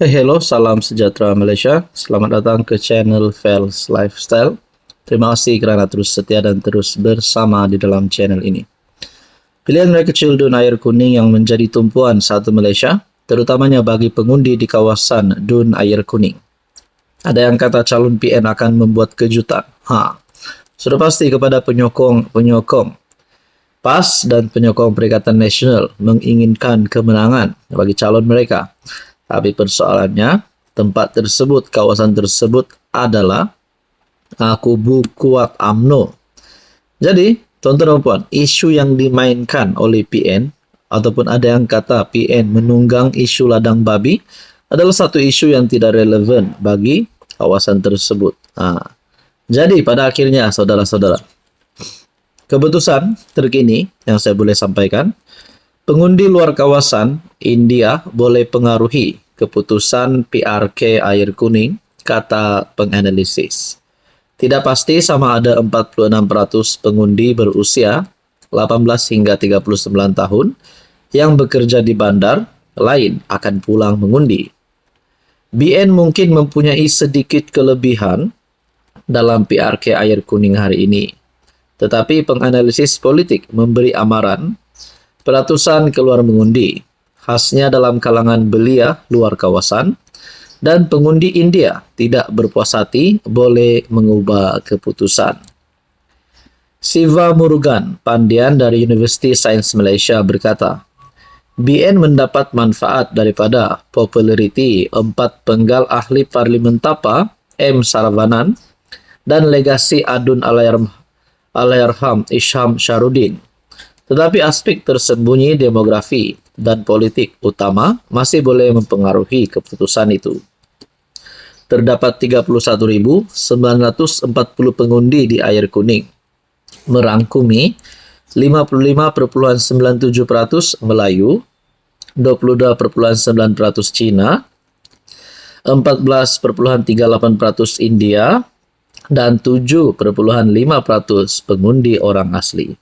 Hello, salam sejahtera Malaysia. Selamat datang ke channel Fels Lifestyle. Terima kasih kerana terus setia dan terus bersama di dalam channel ini. Pilihan raya kecil Dun Air Kuning yang menjadi tumpuan satu Malaysia, terutamanya bagi pengundi di kawasan Dun Air Kuning. Ada yang kata calon PN akan membuat kejutan. Sudah pasti kepada penyokong PAS dan penyokong Perikatan Nasional menginginkan kemenangan bagi calon mereka. Tapi persoalannya, kawasan tersebut adalah kubu kuat UMNO. Jadi, tuan-tuan dan puan, isu yang dimainkan oleh PN, ataupun ada yang kata PN menunggang isu ladang babi, adalah satu isu yang tidak relevan bagi kawasan tersebut. Jadi, pada akhirnya, saudara-saudara, keputusan terkini yang saya boleh sampaikan, pengundi luar kawasan India boleh pengaruhi keputusan PRK Air Kuning, kata penganalisis. Tidak pasti sama ada 46% pengundi berusia 18 hingga 39 tahun yang bekerja di bandar lain akan pulang mengundi. BN mungkin mempunyai sedikit kelebihan dalam PRK Air Kuning hari ini. Tetapi penganalisis politik memberi amaran peratusan keluar mengundi, khasnya dalam kalangan belia luar kawasan, dan pengundi India tidak berpuas hati boleh mengubah keputusan. Siva Murugan, pandian dari Universiti Sains Malaysia berkata, BN mendapat manfaat daripada populariti 4 penggal ahli Parlimen Tapa, M. Saravanan, dan legasi Adun Allahyarham Isham Sharudin. Tetapi aspek tersembunyi demografi dan politik utama masih boleh mempengaruhi keputusan itu. Terdapat 31.940 pengundi di Air Kuning, merangkumi 55,97% Melayu, 22,9% Cina, 14,38% India, dan 7,5% pengundi orang asli.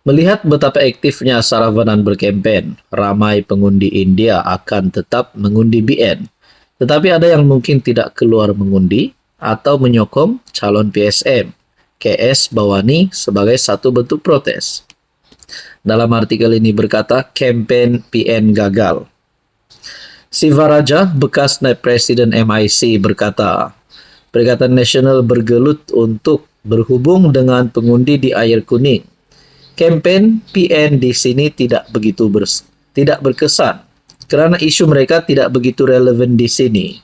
Melihat betapa aktifnya Saravanan berkempen, ramai pengundi India akan tetap mengundi BN. Tetapi ada yang mungkin tidak keluar mengundi atau menyokong calon PSM, KS Bawani, sebagai satu bentuk protes. Dalam artikel ini berkata, kempen PN gagal. Siva Raja, bekas naib Presiden MIC, berkata, Perikatan Nasional bergelut untuk berhubung dengan pengundi di Air Kuning. Kempen PN di sini tidak berkesan kerana isu mereka tidak begitu relevan di sini.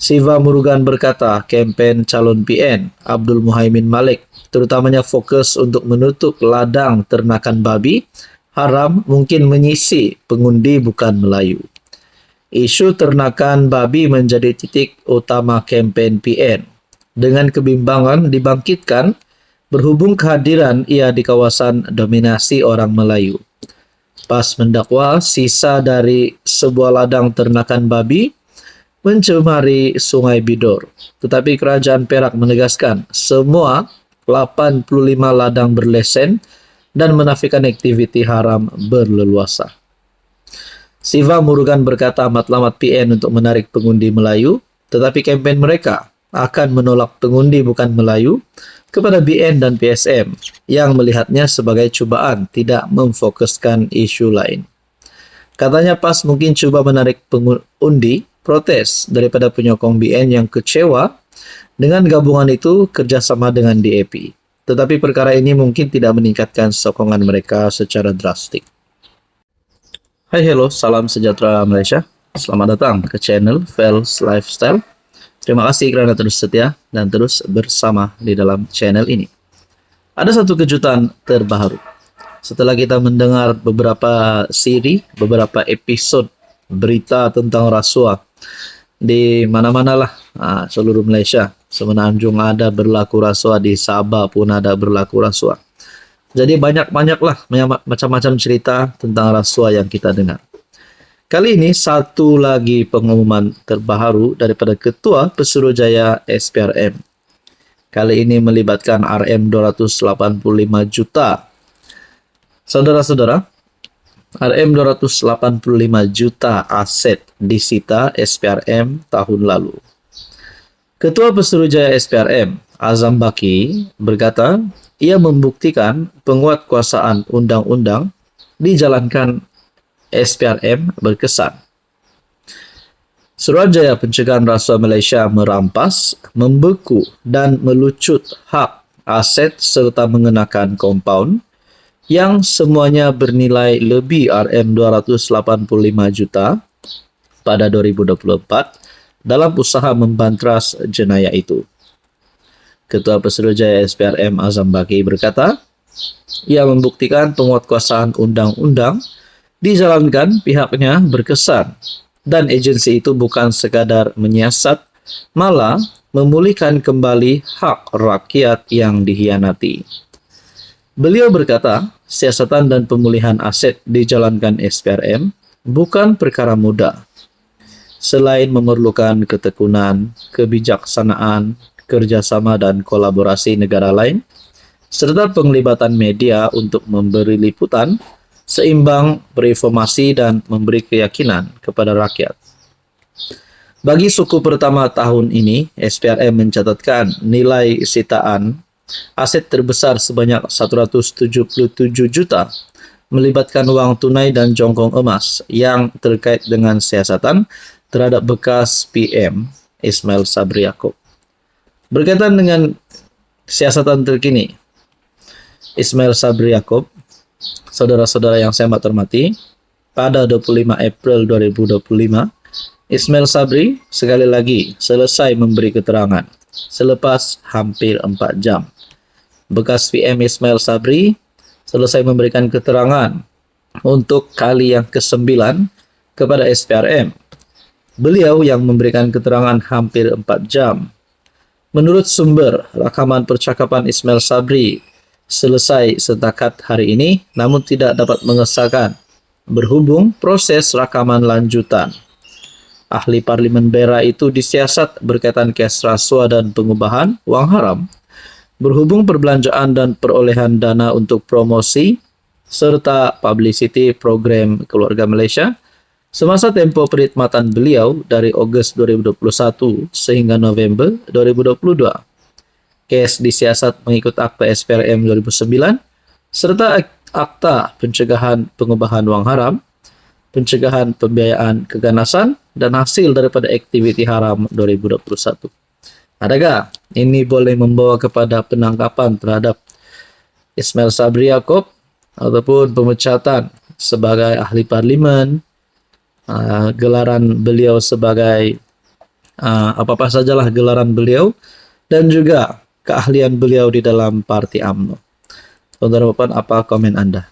Siva Murugan berkata, kempen calon PN Abdul Muhaimin Malik terutamanya fokus untuk menutup ladang ternakan babi haram mungkin menyisi pengundi bukan Melayu. Isu ternakan babi menjadi titik utama kempen PN. Dengan kebimbangan dibangkitkan berhubung kehadiran ia di kawasan dominasi orang Melayu. PAS mendakwa sisa dari sebuah ladang ternakan babi mencemari Sungai Bidor. Tetapi Kerajaan Perak menegaskan semua 85 ladang berlesen dan menafikan aktiviti haram berleluasa. Siva Murugan berkata matlamat PN untuk menarik pengundi Melayu, tetapi kempen mereka akan menolak pengundi bukan Melayu kepada BN dan PSM yang melihatnya sebagai cubaan tidak memfokuskan isu lain. Katanya PAS mungkin cuba menarik pengundi protes daripada penyokong BN yang kecewa dengan gabungan itu kerjasama dengan DAP. Tetapi perkara ini mungkin tidak meningkatkan sokongan mereka secara drastik. Hello, salam sejahtera Malaysia. Selamat datang ke channel Fels Lifestyle. Terima kasih kerana terus setia dan terus bersama di dalam channel ini. Ada satu kejutan terbaru. Setelah kita mendengar beberapa beberapa episod berita tentang rasuah di mana-mana lah, seluruh Malaysia. Semenanjung ada berlaku rasuah, di Sabah pun ada berlaku rasuah. Jadi banyak-banyaklah macam-macam cerita tentang rasuah yang kita dengar. Kali ini satu lagi pengumuman terbaru daripada Ketua Pesuruhjaya SPRM. Kali ini melibatkan RM 285 juta. Saudara-saudara, RM 285 juta aset disita SPRM tahun lalu. Ketua Pesuruhjaya SPRM, Azam Baki, berkata ia membuktikan penguatkuasaan undang-undang dijalankan SPRM berkesan. Suruhanjaya Pencegahan Rasuah Malaysia merampas, membeku dan melucut hak aset serta mengenakan kompaun yang semuanya bernilai lebih RM 285 juta pada 2024 dalam usaha membantras jenayah itu. Ketua Pesuruhjaya SPRM Azam Baki berkata, ia membuktikan penguatkuasaan undang-undang dijalankan pihaknya berkesan dan agensi itu bukan sekadar menyiasat, malah memulihkan kembali hak rakyat yang dihianati. Beliau berkata, siasatan dan pemulihan aset dijalankan SPRM bukan perkara mudah. Selain memerlukan ketekunan, kebijaksanaan, kerjasama dan kolaborasi negara lain, serta penglibatan media untuk memberi liputan, seimbang, berinformasi, dan memberi keyakinan kepada rakyat. Bagi suku pertama tahun ini, SPRM mencatatkan nilai sitaan aset terbesar sebanyak 177 juta melibatkan wang tunai dan jongkong emas yang terkait dengan siasatan terhadap bekas PM Ismail Sabri Yaakob. Berkaitan dengan siasatan terkini, Ismail Sabri Yaakob, saudara-saudara yang saya hormati, pada 25 April 2025, Ismail Sabri sekali lagi selesai memberi keterangan selepas hampir 4 jam. Bekas PM Ismail Sabri selesai memberikan keterangan untuk kali yang ke-9 kepada SPRM. Beliau yang memberikan keterangan hampir 4 jam. Menurut sumber, rakaman percakapan Ismail Sabri selesai setakat hari ini, namun tidak dapat mengesahkan berhubung proses rakaman lanjutan. Ahli Parlimen Beira itu disiasat berkaitan kes rasuah dan pengubahan wang haram, berhubung perbelanjaan dan perolehan dana untuk promosi serta publicity program Keluarga Malaysia semasa tempoh perkhidmatan beliau dari Ogos 2021 sehingga November 2022. Kes disiasat mengikut Akta SPRM 2009 serta Akta Pencegahan Pengubahan Wang Haram, Pencegahan Pembiayaan Keganasan, dan hasil daripada aktiviti haram 2021. Adakah ini boleh membawa kepada penangkapan terhadap Ismail Sabri Yaakob ataupun pemecatan sebagai ahli parlimen, gelaran beliau sebagai apa-apa sajalah gelaran beliau, dan juga keahlian beliau di dalam Parti UMNO. Saudara Bapak, apa komen Anda?